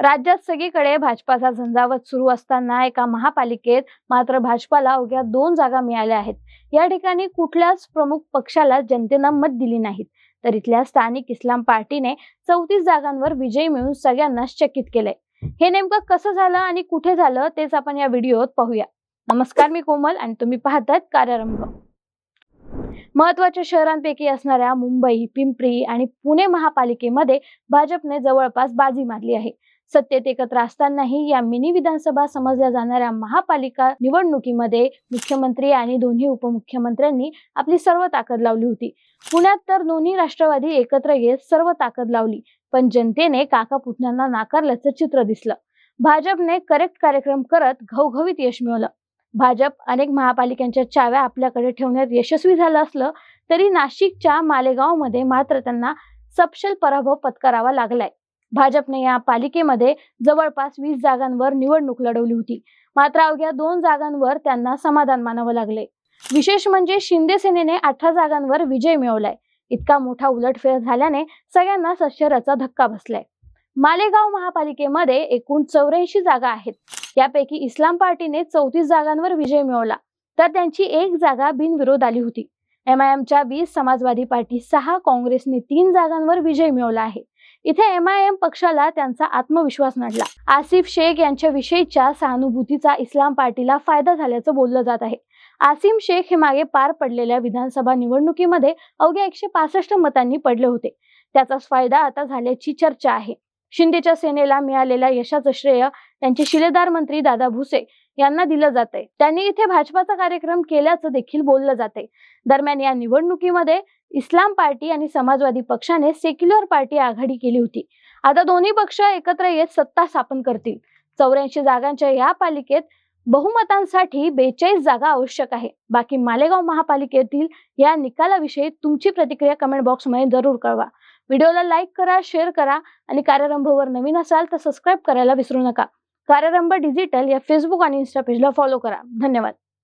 राज्यात सगळीकडे भाजपाचा झंझावात सुरू असताना एका महापालिकेत मात्र भाजपाला अवघ्या 2 जागा मिळाल्या आहेत. या ठिकाणी कुठल्याच प्रमुख पक्षाला जनतेनं मत दिली नाहीत, तर इथल्या स्थानिक इस्लाम पार्टीने 34 जागांवर विजय मिळवून सगळ्यांनाच चकित केलंय. हे नेमकं कसं झालं आणि कुठे झालं तेच आपण या व्हिडिओत पाहूया. नमस्कार, मी कोमल आणि तुम्ही पाहताय कार्यारंभ. महत्त्वाच्या शहरांपैकी असणाऱ्या मुंबई, पिंपरी आणि पुणे महापालिकेमध्ये भाजपने जवळपास बाजी मारली आहे. सत्तेत एकत्र असतानाही या मिनी विधानसभा समजल्या जाणाऱ्या महापालिका निवडणुकीमध्ये मुख्यमंत्री आणि दोन्ही उपमुख्यमंत्र्यांनी आपली सर्व ताकद लावली होती. पुण्यात तर दोन्ही राष्ट्रवादी एकत्र येत सर्व ताकद लावली, पण जनतेने काका पुतण्यांना नाकारल्याचं चित्र दिसलं. भाजपने करेक्ट कार्यक्रम करत घवघवीत यश मिळवलं. भाजप अनेक महापालिकांच्या चाव्या आपल्याकडे ठेवण्यात यशस्वी झालं असलं तरी नाशिकच्या मालेगावमध्ये मात्र त्यांना सपशेल पराभव पत्करावा लागलाय. भाजपने या पालिकेमध्ये जवळपास 20 जागांवर निवडणूक लढवली होती, मात्र अवघ्या 2 जागांवर त्यांना समाधान मानावं लागले. विशेष म्हणजे शिंदे सेनेने 18 जागांवर विजय मिळवलाय. इतका मोठा उलटफेर झाल्याने सगळ्यांना आश्चर्याचा धक्का बसलाय. मालेगाव महापालिकेमध्ये एकूण 84 जागा आहेत. यापैकी इस्लाम पार्टीने 34 जागांवर विजय मिळवला, तर त्यांची 1 जागा बिनविरोध आली होती. MIMच्या 20, समाजवादी पार्टी 6, काँग्रेसने 3 जागांवर विजय मिळवला आहे. इथे MIM पक्षाला त्यांचा आत्मविश्वास नडला. आसिफ शेख यांच्याविषयीच्या सहानुभूतीचा इस्लाम पार्टीला फायदा झाल्याचं बोललं जात आहे. आसिम शेख हे मागे पार पडलेल्या विधानसभा निवडणुकीमध्ये अवघ्या 165 मतांनी पडले होते. त्याचाच फायदा आता झाल्याची चर्चा आहे. शिंदेच्या सेनेला मिळालेल्या यशाचं श्रेय त्यांचे शिलेदार मंत्री दादा भुसे यांना दिलं जातंय. त्यांनी इथे भाजपाचा कार्यक्रम केल्याचं देखील बोललं जातंय. दरम्यान या निवडणुकीमध्ये इस्लाम पार्टी आणि समाजवादी पक्षाने सेक्युलर पार्टी आघाडी केली होती. आता दोन्ही पक्ष एकत्र येत सत्ता स्थापन करतील. 84 जागांच्या या पालिकेत बहुमतांसाठी 42 जागा आवश्यक आहे. बाकी मालेगाव महापालिकेतील या निकालाविषयी तुमची प्रतिक्रिया कमेंट बॉक्समध्ये जरूर कळवा. व्हिडिओला लाईक करा, शेअर करा आणि कार्यारंभवर नवीन असाल तर सबस्क्राईब करायला विसरू नका. कार्यारंभ डिजिटल या फेसबुक आणि इन्स्टा पेजला फॉलो करा. धन्यवाद.